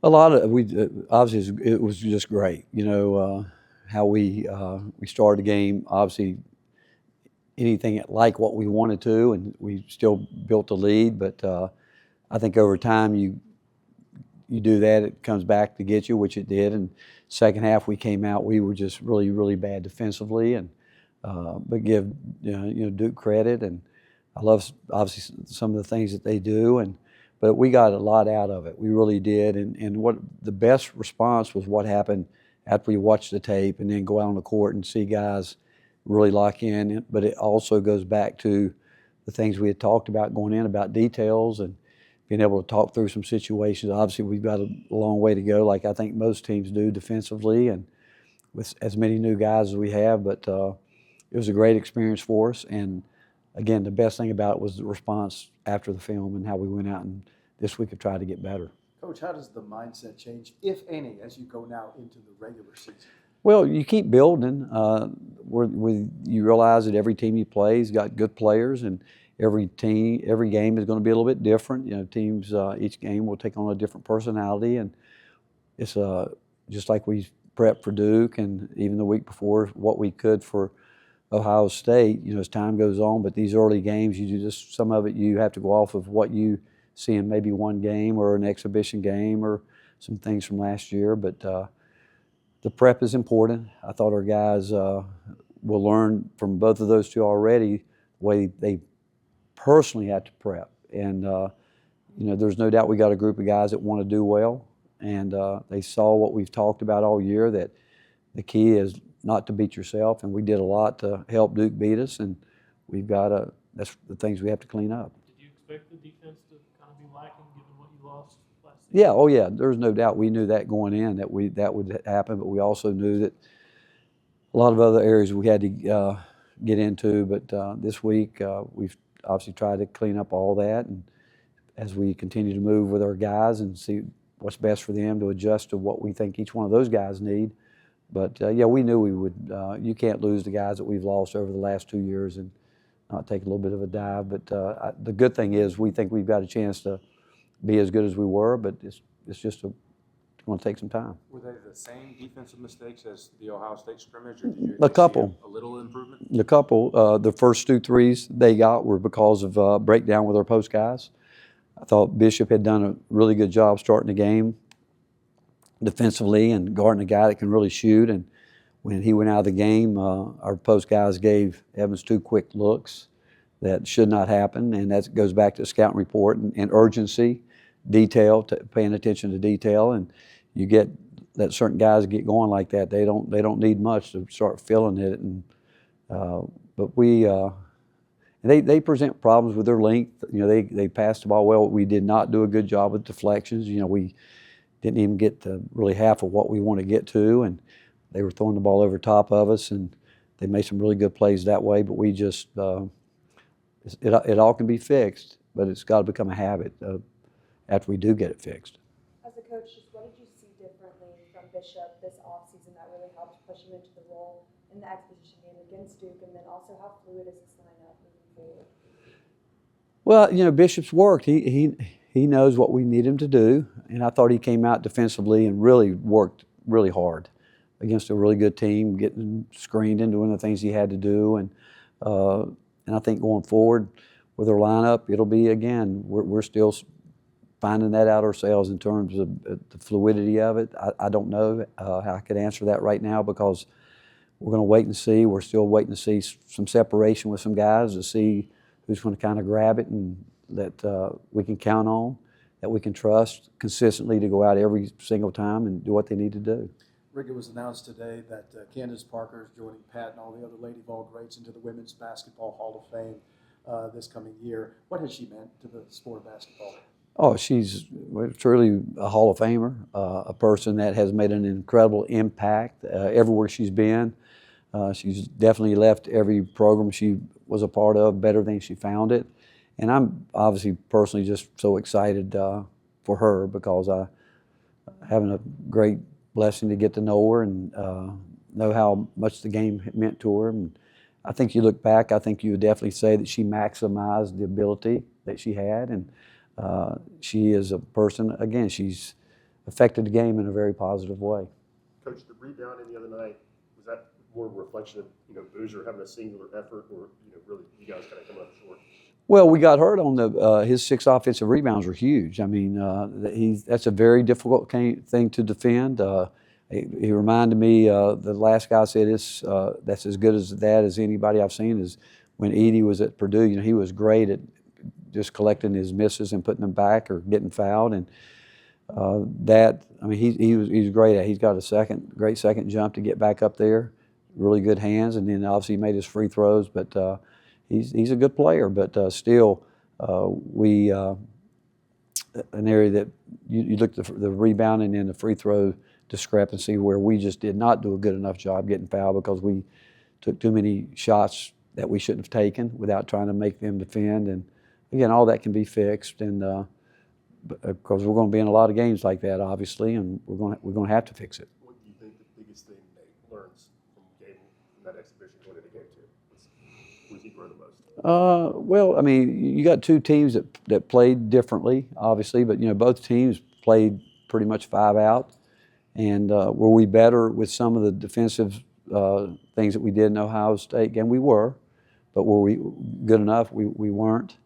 A lot of we obviously it was just great. How we started the game. Obviously, anything like what we wanted to, and we still built the lead. But I think over time you do that, it comes back to get you, which it did. And second half we came out, we were just really bad defensively, and but give Duke credit, and I love obviously some of the things that they do, and but we got a lot out of it. We really did, and what the best response was what happened after we watched the tape and then go out on the court and see guys really lock in. But it also goes back to the things we had talked about going in about details and being able to talk through some situations. Obviously, we've got a long way to go, like I think most teams do defensively, and with as many new guys as we have. But it was a great experience for us. And again, the best thing about it was the response after the film and how we went out and this week have tried to get better. Coach, how does the mindset change, if any, as you go now into the regular season? Well, you keep building. You realize that every team you play has got good players, and every game is going to be a little bit different. Teams, each game will take on a different personality, and it's just like we prepped for Duke, and even the week before, what we could for Ohio State. As time goes on, but these early games, some of it you have to go off of what you see in maybe one game or an exhibition game or some things from last year, but. The prep is important. I thought our guys will learn from both of those two already the way they personally have to prep. And, there's no doubt we got a group of guys that want to do well. And they saw what we've talked about all year, that the key is not to beat yourself. And we did a lot to help Duke beat us. And that's the things we have to clean up. Did you expect the defense to kind of be lacking given what you lost last season? Yeah, oh yeah. There's no doubt we knew that going in that would happen, but we also knew that a lot of other areas we had to get into. But this week we've obviously tried to clean up all that, and as we continue to move with our guys and see what's best for them to adjust to what we think each one of those guys need. But yeah, we knew we would. You can't lose the guys that we've lost over the last 2 years and not take a little bit of a dive. But the good thing is we think we've got a chance to be as good as we were, but it's just going to take some time. Were they the same defensive mistakes as the Ohio State scrimmage, or did you A couple. see a little improvement? A couple. The first 2 threes they got were because of breakdown with our post guys. I thought Bishop had done a really good job starting the game defensively and guarding a guy that can really shoot. And when he went out of the game, our post guys gave Evans 2 quick looks that should not happen, and that goes back to the scouting report and urgency. Detail, paying attention to detail, and you get that certain guys get going like that. They don't need much to start feeling it, and but they present problems with their length. They passed the ball well. We did not do a good job with deflections. We didn't even get to really half of what we want to get to, and they were throwing the ball over top of us, and they made some really good plays that way. But we just it all can be fixed, but it's got to become a habit after we do get it fixed. As a coach, just what did you see differently from Bishop this offseason that really helped push him into the role in the exhibition game against Duke, and then also how fluid is this lineup moving forward? Well, Bishop's worked. He knows what we need him to do, and I thought he came out defensively and really worked really hard against a really good team, getting screened and doing the things he had to do, and I think going forward with our lineup, it'll be again we're still finding that out ourselves in terms of the fluidity of it. I don't know how I could answer that right now because we're going to wait and see. We're still waiting to see some separation with some guys to see who's going to kind of grab it and that we can count on, that we can trust consistently to go out every single time and do what they need to do. Rick, it was announced today that Candace Parker is joining Pat and all the other Lady Vol greats into the Women's Basketball Hall of Fame this coming year. What has she meant to the sport of basketball? Oh, she's truly a Hall of Famer, a person that has made an incredible impact everywhere she's been. She's definitely left every program she was a part of better than she found it. And I'm obviously personally just so excited for her because I having a great blessing to get to know her and know how much the game meant to her. And I think you look back, I think you would definitely say that she maximized the ability that she had. And she is a person, again, she's affected the game in a very positive way. Coach, the rebounding the other night, was that more a reflection of, Boozer having a singular effort, or, really you guys kind of come up short? Well, we got hurt on his 6 offensive rebounds were huge. I mean, that's a very difficult thing to defend. He reminded me, the last guy said that's as good as anybody I've seen is when Edie was at Purdue. He was great at just collecting his misses and putting them back or getting fouled. And he was great at. He's got a great second jump to get back up there, really good hands, and then obviously he made his free throws. But he's a good player. But still, an area that you look at the rebounding and the free throw discrepancy where we just did not do a good enough job getting fouled because we took too many shots that we shouldn't have taken without trying to make them defend. And again, all that can be fixed, and because we're going to be in a lot of games like that, obviously, and we're going to have to fix it. What do you think the biggest thing Nate learns from that exhibition going into game 2? Where does he grow the most? Well, I mean, you got two teams that played differently, obviously, but both teams played pretty much 5 out. And were we better with some of the defensive things that we did in Ohio State? Again, we were, but were we good enough? We weren't.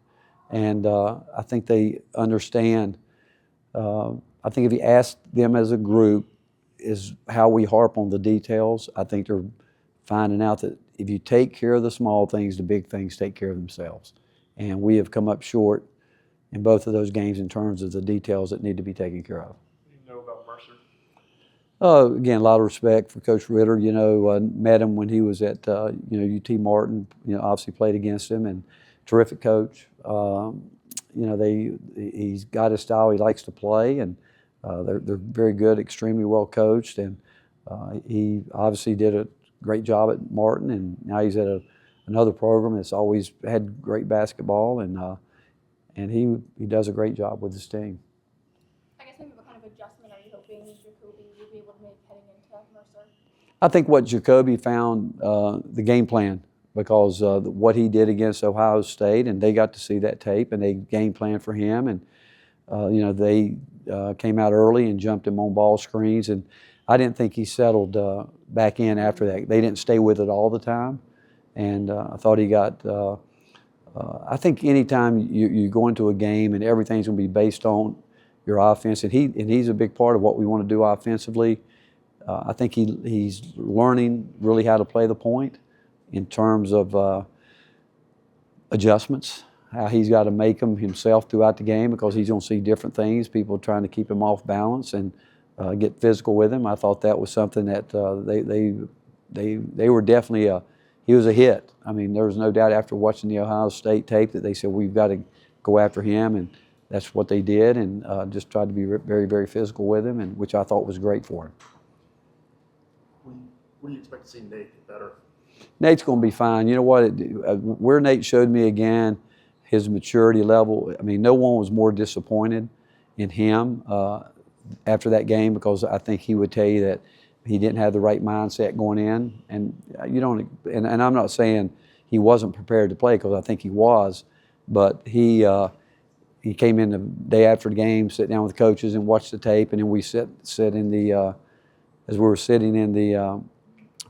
And I think they understand. I think if you ask them as a group, is how we harp on the details. I think they're finding out that if you take care of the small things, the big things take care of themselves. And we have come up short in both of those games in terms of the details that need to be taken care of. What do you know about Mercer? Again, a lot of respect for Coach Ritter. Met him when he was at UT Martin. Obviously played against him, and terrific coach. He's got his style. He likes to play, and they're very good, extremely well coached. And he obviously did a great job at Martin, and now he's at another program that's always had great basketball, and he does a great job with his team. I guess maybe what kind of adjustment are you hoping Jacoby will be able to make heading into Mercer? I think what Jacoby found, the game plan, because what he did against Ohio State, and they got to see that tape, and they game planned for him, and they came out early and jumped him on ball screens, and I didn't think he settled back in after that. They didn't stay with it all the time, and I thought he got. I think anytime you go into a game and everything's going to be based on your offense, and he's a big part of what we want to do offensively. I think he's learning really how to play the point in terms of adjustments, how he's got to make them himself throughout the game because he's going to see different things, people trying to keep him off balance and get physical with him. I thought that was something that they were definitely he was a hit. I mean, there was no doubt after watching the Ohio State tape that they said we've got to go after him, and that's what they did, and just tried to be very, very physical with him, and which I thought was great for him. What do you expect to see Nate get better? Nate's going to be fine. You know what? Where Nate showed me again his maturity level, I mean, no one was more disappointed in him after that game because I think he would tell you that he didn't have the right mindset going in. And you don't. And I'm not saying he wasn't prepared to play because I think he was, but he came in the day after the game, sit down with coaches and watch the tape, and then we sit in the as we were sitting in the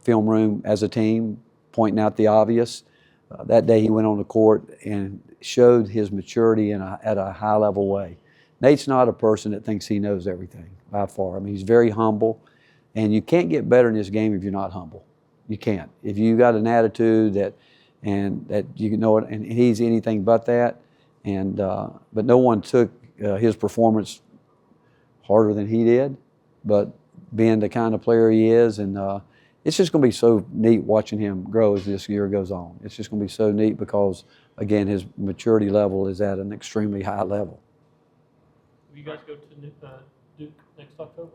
film room as a team, pointing out the obvious. That day he went on the court and showed his maturity at a high level way. Nate's not a person that thinks he knows everything by far. I mean, he's very humble, and you can't get better in this game if you're not humble. You can't. If you got an attitude that you know it, and he's anything but that. And but no one took his performance harder than he did. But being the kind of player he is, and it's just going to be so neat watching him grow as this year goes on. It's just going to be so neat because, again, his maturity level is at an extremely high level. Will you guys go to Duke next October?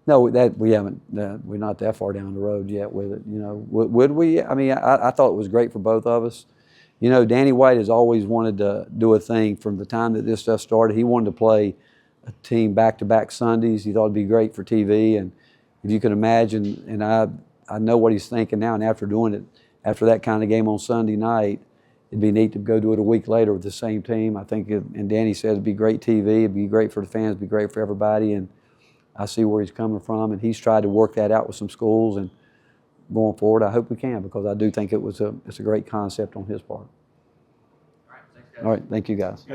No, that we haven't. We're not that far down the road yet with it. Would we? I mean, I thought it was great for both of us. Danny White has always wanted to do a thing from the time that this stuff started. He wanted to play a team back-to-back Sundays. He thought it'd be great for TV, and if you can imagine, and I know what he's thinking now. And after doing it, after that kind of game on Sunday night, it'd be neat to go do it a week later with the same team. I think, and Danny said it'd be great TV. It'd be great for the fans. It'd be great for everybody. And I see where he's coming from, and he's tried to work that out with some schools. And going forward, I hope we can, because I do think it's a great concept on his part. All right, thanks, guys. All right, thank you guys.